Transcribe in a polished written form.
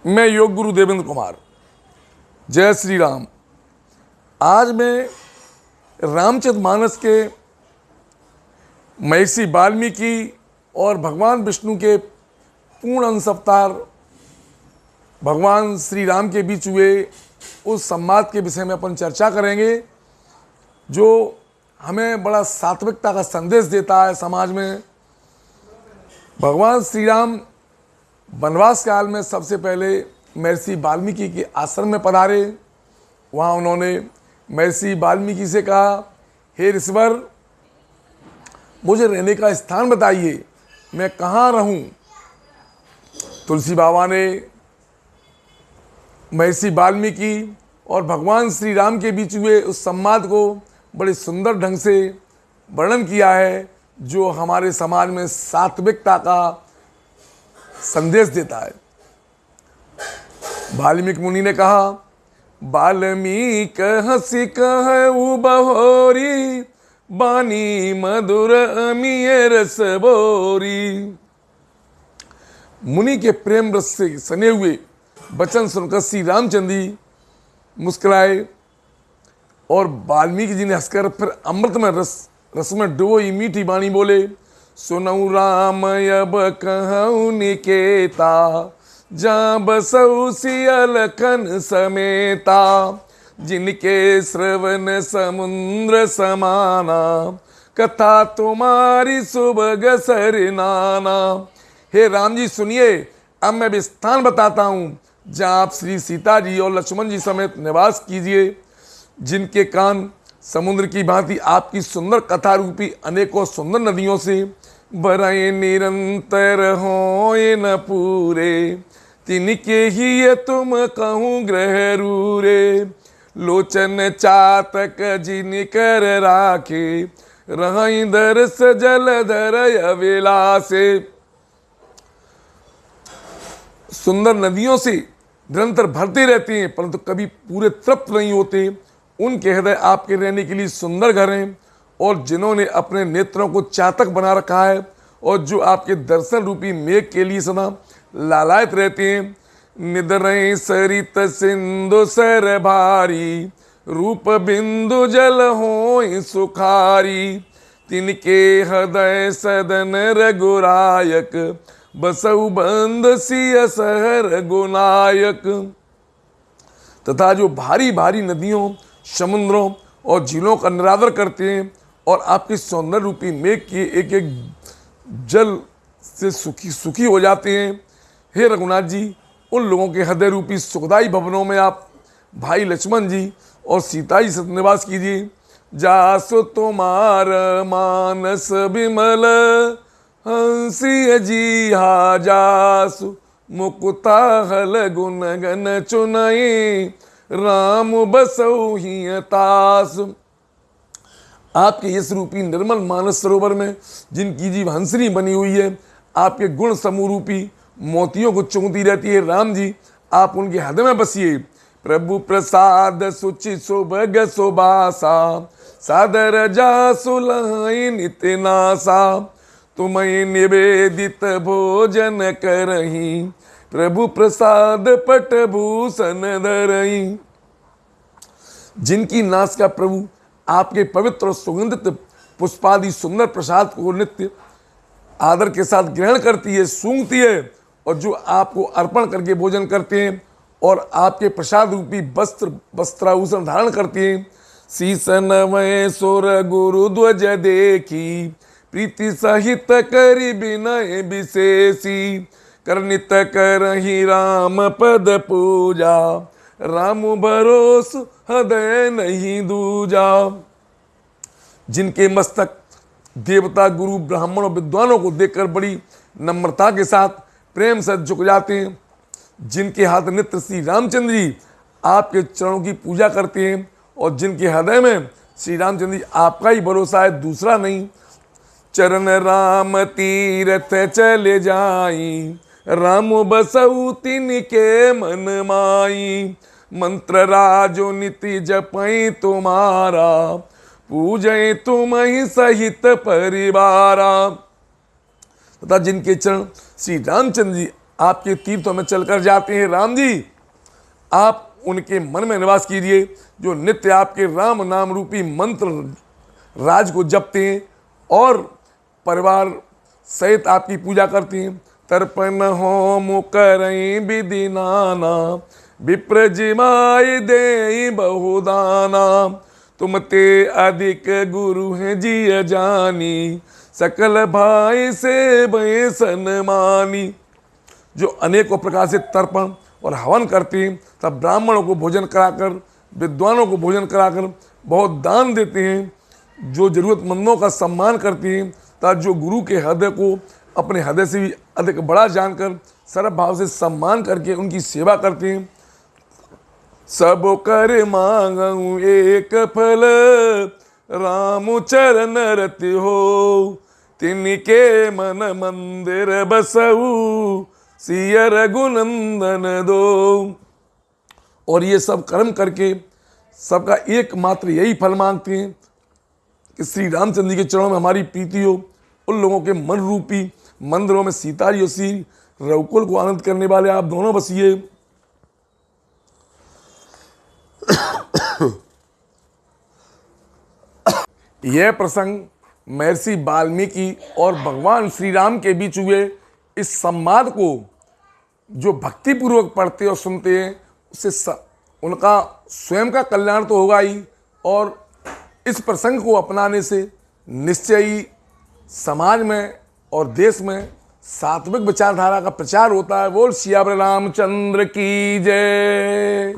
मैं योग गुरु देवेंद्र कुमार। जय श्री राम। आज मैं रामचरितमानस के महर्षि वाल्मीकि और भगवान विष्णु के पूर्ण अंश अवतार भगवान श्री राम के बीच हुए उस संवाद के विषय में अपन चर्चा करेंगे, जो हमें बड़ा सात्विकता का संदेश देता है। समाज में भगवान श्री राम वनवास काल में सबसे पहले महर्षि वाल्मीकि के आश्रम में पधारे। वहाँ उन्होंने महर्षि वाल्मीकि से कहा, हे ऋषिवर, मुझे रहने का स्थान बताइए, मैं कहाँ रहूं। तुलसी बाबा ने महर्षि वाल्मीकि और भगवान श्री राम के बीच हुए उस संवाद को बड़े सुंदर ढंग से वर्णन किया है, जो हमारे समाज में सात्विकता का संदेश देता है। वाल्मीकि मुनि ने कहा, वाल्मीकि हंसी कहु बहोरी, बानी मधुर अमिय रस बोरी। मुनि के प्रेम रस से सने हुए वचन सुनकर श्री रामचंद्र जी मुस्कुराए और वाल्मीकि जी ने हंसकर फिर अमृत में रस में डुबोई मीठी वाणी बोले, सुनऊ राम अब कहूँ निकेता, जा बसऊ सियल खन समेता, जिनके श्रवण समुद्र समाना, कथा तुम्हारी सुबह सरनाना। हे राम जी सुनिए, अब मैं भी स्थान बताता हूँ जहाँ आप श्री सीता जी और लक्ष्मण जी समेत निवास कीजिए, जिनके कान समुद्र की भांति आपकी सुंदर कथा रूपी अनेकों सुंदर नदियों से बराए निरंतर हो न पूरे, तिनके ही ये तुम कहूँ ग्रह रूरे, लोचन चातक जिन कर राखे, रही दरस जलधर अविलासे। सुंदर नदियों से निरंतर भरते रहते हैं, परंतु कभी पूरे तृप्त नहीं होते। उनके हृदय आपके रहने के लिए सुंदर घर हैं, और जिन्होंने अपने नेत्रों को चातक बना रखा है और जो आपके दर्शन रूपी मेघ के लिए सदा लालायित रहते हैं। निदरई सरित सिंधु सर भारी, रूप बिंदु जल हो सुखारी, तिनके हृदय सदन रघुरायक, बसऊ बंद सिय सहर गुनायक। तथा जो भारी भारी नदियों, समुद्रों और झीलों का निरादर करते हैं और आपके सौंदर्य रूपी मेघ के एक एक जल से सुखी हो जाते हैं। हे रघुनाथ जी, उन लोगों के हृदय रूपी सुखदायी भवनों में आप भाई लक्ष्मण जी और सीता जी से निवास कीजिए। जासु तुम्हार मानस विमल, हंसिय जी हा जासु, मुकुता हल गुण गन चुनई, राम बसऊ ही तास। आपके यश रूपी निर्मल मानस सरोवर में जिनकी जीव हंसनी बनी हुई है, आपके गुण समूह रूपी मोतियों को चुंगती रहती है। राम जी, आप उनके हृदय में बसिए। प्रभु प्रसाद सुचि सुभग सुबासा, सादर जासु लहाई नित्य नासा, तुम्हें निवेदित भोजन करही, प्रभु प्रसाद पट भूषण धरई। जिनकी नास का प्रभु आपके पवित्र और सुगंधित पुष्पादि सुंदर प्रसाद को नित्य आदर के साथ ग्रहण करती है, सूंघती है, और जो आपको अर्पण करके भोजन करते हैं और आपके प्रसाद रूपी वस्त्राभूषण धारण करते हैं। शीसन में सुर गुरु ध्वज देखी, प्रीति सहित करी विनय विशेषी, करनित करहि राम पद पूजा, राम भरोस हृदय नहीं दूजा। जिनके मस्तक देवता, गुरु, ब्राह्मण और विद्वानों को देखकर बड़ी नम्रता के साथ प्रेम से झुक जाते हैं, जिनके हाथ नित्य श्री रामचंद्र जी आपके चरणों की पूजा करते हैं, और जिनके हृदय में श्री रामचंद्र जी आपका ही भरोसा है, दूसरा नहीं। चरण राम तीरथ चले जाई, राम बसऊ तिनके मन माई, मंत्र राजो निति जपई तुम्हारा, पूजय तुम ही सहित परिवारा। तथा जिनके चरण श्री रामचंद्र जी आपके तीर्थों में चलकर जाते हैं। राम जी, आप उनके मन में निवास कीजिए जो नित्य आपके राम नाम रूपी मंत्र राज को जपते हैं और परिवार सहित आपकी पूजा करते हैं। तर्पण होम करई विधि नाना, विप्र जिमाय दे बहुदाना। तुम ते अधिक गुरु हैं जिय जानी, सकल भाई से भय सन्मानी। जो अनेकों प्रकार से तर्पण और हवन करते हैं, तब ब्राह्मणों को भोजन कराकर, विद्वानों को भोजन कराकर बहुत दान देते हैं। जो जरूरतमंदों का सम्मान करते हैं, तब जो गुरु के हृदय को अपने हृदय से भी अधिक बड़ा जानकर सर्व भाव से सम्मान करके उनकी सेवा करते हैं। सब कर मांगू एक फल, राम चरण रति हो, तिनके मन मंदिर बसऊ, सिय रघुनंदन दो। और ये सब कर्म करके सबका एकमात्र यही फल मांगते हैं कि श्री रामचंद्र जी के चरणों में हमारी प्रीति हो। उन लोगों के मन रूपी मंदिरों में सीता जी और श्री रघुकुल को आनंद करने वाले आप दोनों बसिए। यह प्रसंग महर्षि वाल्मीकि और भगवान श्री राम के बीच हुए इस संवाद को जो भक्तिपूर्वक पढ़ते और सुनते हैं, उससे उनका स्वयं का कल्याण तो होगा ही, और इस प्रसंग को अपनाने से निश्चय ही समाज में और देश में सात्विक विचारधारा का प्रचार होता है। बोल सियावर रामचंद्र की जय।